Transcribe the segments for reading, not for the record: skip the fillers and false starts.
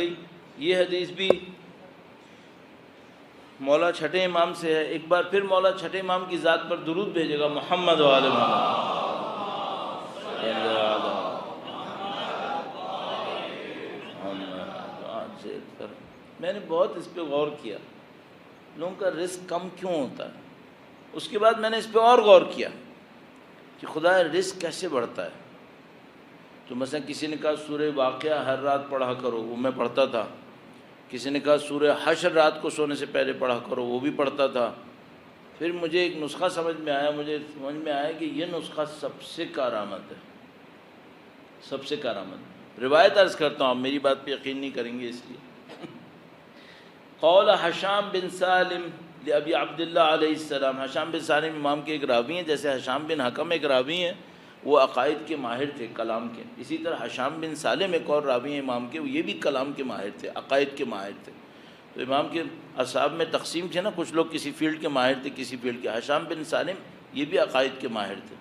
یہ حدیث بھی مولا چھٹے امام سے ہے. ایک بار پھر مولا چھٹے امام کی ذات پر درود بھیجے گا. محمد و آل محمد. میں نے بہت اس پہ غور کیا، لوگوں کا رزق کم کیوں ہوتا ہے. اس کے بعد میں نے اس پہ اور غور کیا کہ خدا رزق کیسے بڑھتا ہے. تو مثلا کسی نے کہا سورہ واقعہ ہر رات پڑھا کرو، وہ میں پڑھتا تھا. کسی نے کہا سورہ حشر رات کو سونے سے پہلے پڑھا کرو، وہ بھی پڑھتا تھا. پھر مجھے ایک نسخہ سمجھ میں آیا کہ یہ نسخہ سب سے کارآمد ہے، سب سے کارآمد. روایت عرض کرتا ہوں، آپ میری بات پہ یقین نہیں کریں گے اس لیے. قول حشام بن سالم لابی عبداللہ علیہ السلام. حشام بن سالم امام کے ایک راوی ہیں، جیسے حشام بن حکم ایک راوی ہیں، وہ عقائد کے ماہر تھے، کلام کے. اسی طرح حشام بن سالم ایک اور راوی ہیں امام کے، یہ بھی کلام کے ماہر تھے، عقائد کے ماہر تھے. تو امام کے اصحاب میں تقسیم تھے نا، کچھ لوگ کسی فیلڈ کے ماہر تھے، کسی فیلڈ کے. حشام بن سالم یہ بھی عقائد کے ماہر تھے.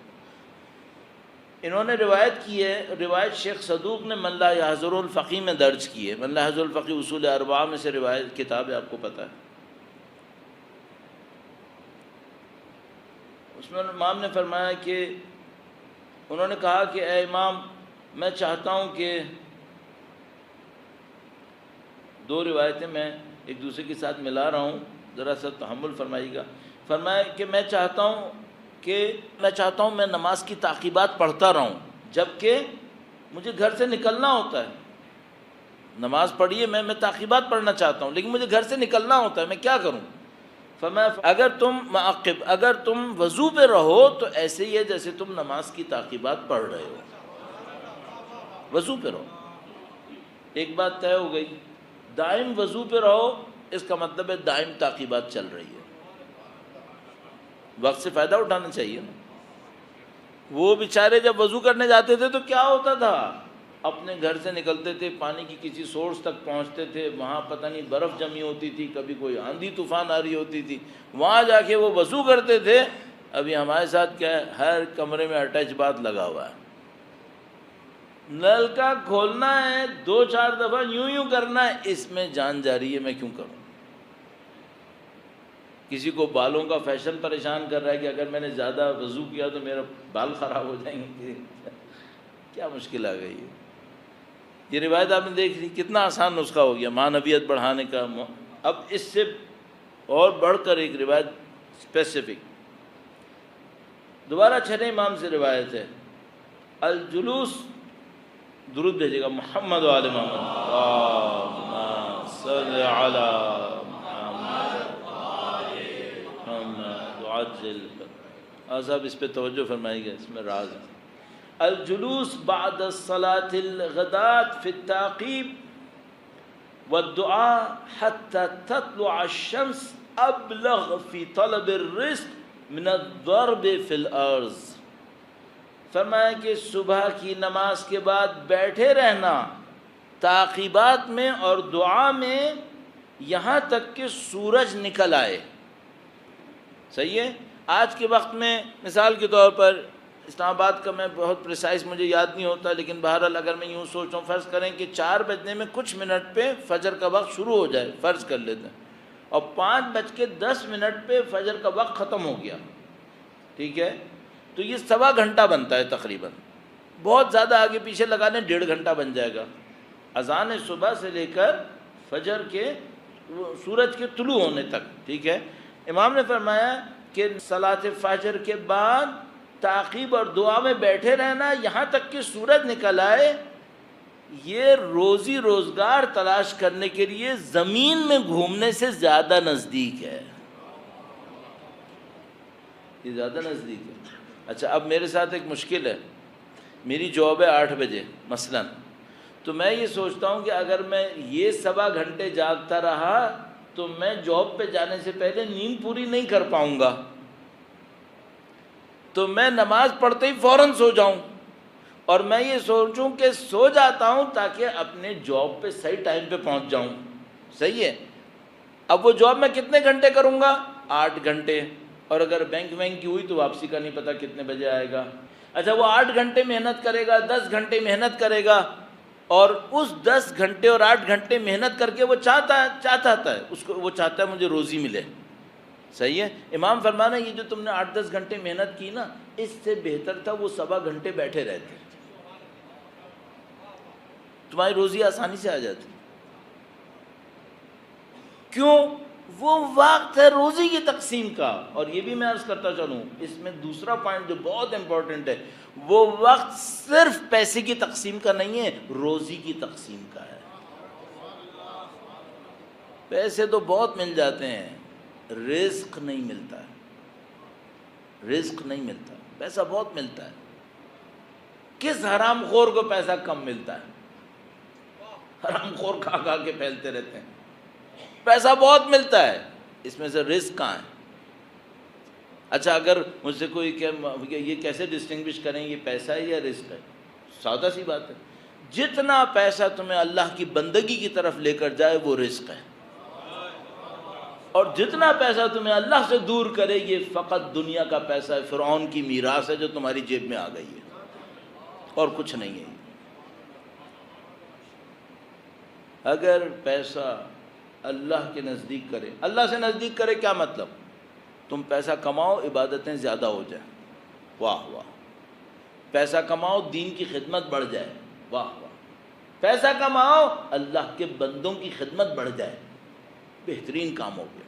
انہوں نے روایت کی ہے، روایت شیخ صدوق نے من لا یحضر الفقی میں درج کی ہے. من لا یحضر الفقی اصول اربعہ میں سے روایت کتاب ہے، آپ کو پتہ ہے. اس میں امام نے فرمایا کہ انہوں نے کہا کہ اے امام، میں چاہتا ہوں کہ دو روایتیں میں ایک دوسرے کے ساتھ ملا رہا ہوں، ذرا سا تحمل فرمائیے گا. فرمایا کہ میں چاہتا ہوں میں نماز کی تعقیبات پڑھتا رہوں، جبکہ مجھے گھر سے نکلنا ہوتا ہے. نماز پڑھیے، میں تعقیبات پڑھنا چاہتا ہوں، لیکن مجھے گھر سے نکلنا ہوتا ہے، میں کیا کروں؟ فرمایا اگر تم وضو پہ رہو تو ایسے ہی ہے جیسے تم نماز کی تعقیبات پڑھ رہے ہو. وضو پہ رہو. ایک بات طے ہو گئی، دائم وضو پہ رہو، اس کا مطلب ہے دائم تعقیبات چل رہی ہے. وقت سے فائدہ اٹھانا چاہیے نا. وہ بیچارے جب وضو کرنے جاتے تھے تو کیا ہوتا تھا، اپنے گھر سے نکلتے تھے، پانی کی کسی سورس تک پہنچتے تھے، وہاں پتہ نہیں برف جمی ہوتی تھی، کبھی کوئی آندھی طوفان آ رہی ہوتی تھی، وہاں جا کے وہ وضو کرتے تھے. ابھی ہمارے ساتھ کیا ہے، ہر کمرے میں اٹیچ باتھ لگا ہوا ہے. نل کا کھولنا ہے، 2-4 دفعہ یوں کرنا ہے، اس میں جان جا رہی ہے، میں کیوں کروں. کسی کو بالوں کا فیشن پریشان کر رہا ہے کہ اگر میں نے زیادہ وضو کیا تو میرا بال خراب ہو جائیں گے. کیا مشکل آ گئی ہے. یہ روایت آپ نے دیکھ لی، کتنا آسان نسخہ ہو گیا معنویت بڑھانے کا. اب اس سے اور بڑھ کر ایک روایت اسپیسیفک دوبارہ چھٹے امام سے روایت ہے. الجلوس، درود بھیجے گا. محمد و آل محمد. اللہم صل علی صاحب اس پہ توجہ فرمائیے گا، اس میں راز ہے. الجلوس بعد الصلاة الغداة في التعقيب والدعاء حتى تطلع الشمس أبلغ في طلب الرزق من الضرب في الأرض. فرمایا کہ صبح کی نماز کے بعد بیٹھے رہنا تعقیبات میں اور دعا میں یہاں تک کہ سورج نکل آئے. صحیح ہے. آج کے وقت میں مثال کے طور پر اسلام آباد کا میں بہت پریسائز مجھے یاد نہیں ہوتا، لیکن بہرحال اگر میں یوں سوچوں، فرض کریں کہ 4 بجنے میں کچھ منٹ پہ فجر کا وقت شروع ہو جائے، فرض کر لیتے ہیں، اور 5:10 پہ فجر کا وقت ختم ہو گیا، ٹھیک ہے، تو یہ 1.25 گھنٹہ بنتا ہے تقریباً. بہت زیادہ آگے پیچھے لگا لیں 1.5 گھنٹہ بن جائے گا، اذان صبح سے لے کر فجر کے سورج کے طلوع ہونے تک. ٹھیک ہے. امام نے فرمایا کہ صلاۃ فجر کے بعد تعقیب اور دعا میں بیٹھے رہنا یہاں تک کہ سورج نکل آئے، یہ روزی روزگار تلاش کرنے کے لیے زمین میں گھومنے سے زیادہ نزدیک ہے. یہ زیادہ نزدیک ہے. اچھا، اب میرے ساتھ ایک مشکل ہے، میری جاب ہے 8 بجے مثلاً، تو میں یہ سوچتا ہوں کہ اگر میں یہ 1.25 گھنٹے جاگتا رہا تو میں جاب پہ جانے سے پہلے نیند پوری نہیں کر پاؤں گا، تو میں نماز پڑھتے ہی فوراً سو جاؤں، اور میں یہ سوچوں کہ سو جاتا ہوں تاکہ اپنے جاب پہ صحیح ٹائم پہ پہنچ جاؤں. صحیح ہے. اب وہ جاب میں کتنے گھنٹے کروں گا؟ 8 گھنٹے. اور اگر بینک کی ہوئی تو واپسی کا نہیں پتہ کتنے بجے آئے گا. اچھا، وہ 8 گھنٹے محنت کرے گا، 10 گھنٹے محنت کرے گا، اور اس 10 گھنٹے اور 8 گھنٹے محنت کر کے وہ چاہتا ہے اس کو، وہ چاہتا ہے مجھے روزی ملے. صحیح ہے. امام فرمانا یہ جو تم نے 8-10 گھنٹے محنت کی نا، اس سے بہتر تھا وہ 1.25 گھنٹے بیٹھے رہتے، تمہاری روزی آسانی سے آ جاتی. کیوں؟ وہ وقت ہے روزی کی تقسیم کا. اور یہ بھی میں عرض کرتا چلوں، اس میں دوسرا پوائنٹ جو بہت امپورٹنٹ ہے، وہ وقت صرف پیسے کی تقسیم کا نہیں ہے، روزی کی تقسیم کا ہے. پیسے تو بہت مل جاتے ہیں، رزق نہیں ملتا ہے، رزق نہیں ملتا. پیسہ بہت ملتا ہے. کس حرام خور کو پیسہ کم ملتا ہے؟ حرام خور کھا کھا کے پھیلتے رہتے ہیں. پیسہ بہت ملتا ہے، اس میں سے رزق کہاں ہے؟ اچھا اگر مجھ سے کوئی کہ یہ کیسے ڈسٹنگوش کریں یہ پیسہ ہے یا رزق ہے؟ سادہ سی بات ہے، جتنا پیسہ تمہیں اللہ کی بندگی کی طرف لے کر جائے وہ رزق ہے، اور جتنا پیسہ تمہیں اللہ سے دور کرے یہ فقط دنیا کا پیسہ ہے، فرعون کی میراث ہے جو تمہاری جیب میں آ گئی ہے، اور کچھ نہیں ہے. اگر پیسہ اللہ کے نزدیک کرے، اللہ سے نزدیک کرے کیا مطلب؟ تم پیسہ کماؤ عبادتیں زیادہ ہو جائیں، واہ واہ. پیسہ کماؤ دین کی خدمت بڑھ جائے، واہ واہ. پیسہ کماؤ اللہ کے بندوں کی خدمت بڑھ جائے، بہترین کام ہو گیا.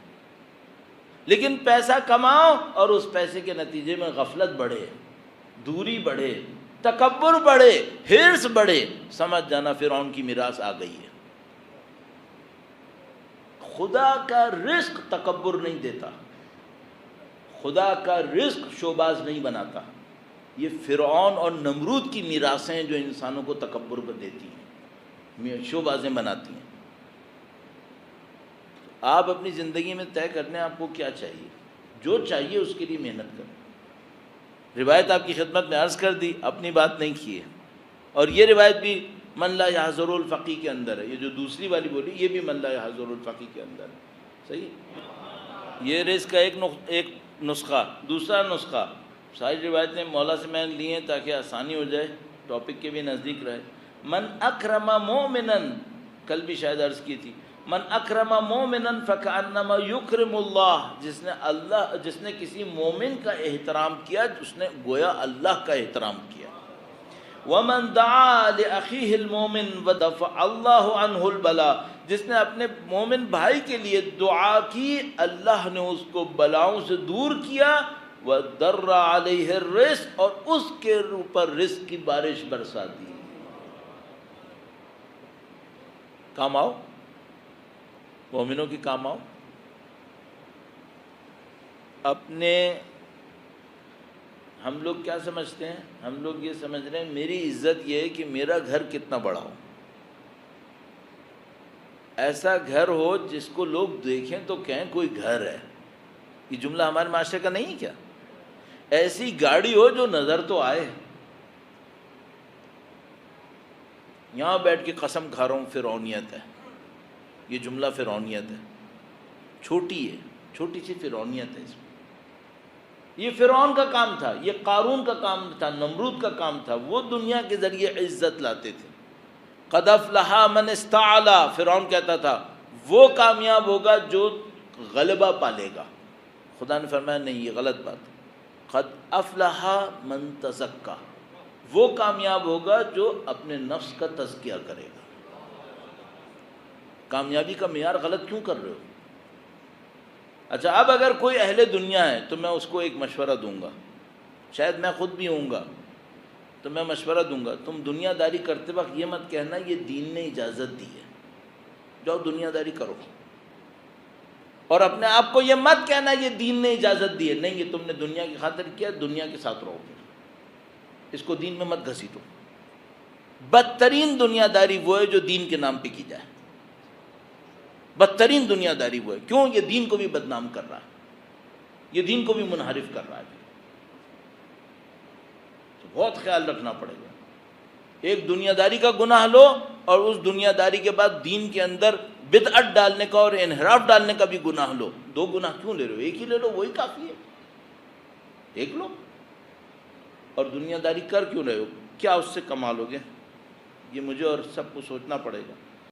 لیکن پیسہ کماؤ اور اس پیسے کے نتیجے میں غفلت بڑھے، دوری بڑھے، تکبر بڑھے، حرص بڑھے، سمجھ جانا فرعون کی میراث آ گئی ہے. خدا کا رزق تکبر نہیں دیتا، خدا کا رزق شوباز نہیں بناتا. یہ فرعون اور نمرود کی میراثیں ہیں جو انسانوں کو تکبر پر دیتی ہیں، شوبازیں بناتی ہیں. آپ اپنی زندگی میں طے کرنے آپ کو کیا چاہیے، جو چاہیے اس کے لیے محنت کریں. روایت آپ کی خدمت میں عرض کر دی، اپنی بات نہیں کی ہے. اور یہ روایت بھی من لا یحضر الفقی کے اندر ہے. یہ جو دوسری والی بولی یہ بھی من لا یحضر الفقی کے اندر ہے. صحیح. یہ رزق کا ایک نسخہ. دوسرا نسخہ، ساری روایتیں مولا سے میں نے لی ہیں تاکہ آسانی ہو جائے، ٹاپک کے بھی نزدیک رہے. من اکرم مومنا، کل بھی شاید عرض کی تھی، من اکرم مومنا فکأنما یکرم اللہ. جس نے کسی مومن کا احترام کیا اس نے گویا اللہ کا احترام کیا. ومن دعا لأخیہ المومن ودفع اللہ عنہ البلاء. جس نے اپنے مومن بھائی کے لیے دعا کی اللہ نے اس کو بلاؤں سے دور کیا. وَدَرَّ عَلَيْهِ الرِّزْقِ، اور اس کے اوپر رزق کی بارش برسا دی. کام آؤ، مومنوں کی کام آؤ. اپنے ہم لوگ کیا سمجھتے ہیں؟ ہم لوگ یہ سمجھ رہے ہیں میری عزت یہ ہے کہ میرا گھر کتنا بڑا ہو، ایسا گھر ہو جس کو لوگ دیکھیں تو کہیں کوئی گھر ہے. یہ جملہ ہمارے معاشرے کا نہیں کیا؟ ایسی گاڑی ہو جو نظر تو آئے. یہاں بیٹھ کے قسم کھا رہا ہوں فرعونیت ہے، یہ جملہ فرعونیت ہے. چھوٹی ہے، چھوٹی سی فرعونیت ہے اس میں. یہ فرعون کا کام تھا، یہ قارون کا کام تھا، نمرود کا کام تھا. وہ دنیا کے ذریعے عزت لاتے تھے. قد افلح من استعلا، فرعون کہتا تھا وہ کامیاب ہوگا جو غلبہ پالے گا. خدا نے فرمایا نہیں، یہ غلط بات. قد افلح من تزکا، وہ کامیاب ہوگا جو اپنے نفس کا تزکیہ کرے گا. کامیابی کا معیار غلط کیوں کر رہے ہو؟ اچھا اب اگر کوئی اہل دنیا ہے تو میں اس کو ایک مشورہ دوں گا، شاید میں خود بھی ہوں گا تو میں مشورہ دوں گا، تم دنیا داری کرتے وقت یہ مت کہنا یہ دین نے اجازت دی ہے، جاؤ دنیا داری کرو. اور اپنے آپ کو یہ مت کہنا یہ دین نے اجازت دی ہے، نہیں یہ تم نے دنیا کی خاطر کیا، دنیا کے ساتھ رہو گے، اس کو دین میں مت گھسیٹو. بدترین دنیا داری وہ ہے جو دین کے نام پہ کی جائے. بدترین دنیا داری وہ ہے، کیوں؟ یہ دین کو بھی بدنام کر رہا ہے، یہ دین کو بھی منحرف کر رہا ہے. تو بہت خیال رکھنا پڑے گا. ایک دنیا داری کا گناہ لو اور اس دنیا داری کے بعد دین کے اندر بدعت ڈالنے کا اور انحراف ڈالنے کا بھی گناہ لو. دو گناہ کیوں لے رہے ہو؟ ایک ہی لے لو، وہی کافی ہے. ایک لو. اور دنیا داری کر کیوں رہے ہو؟ کیا اس سے کما لو گے؟ یہ مجھے اور سب کو سوچنا پڑے گا.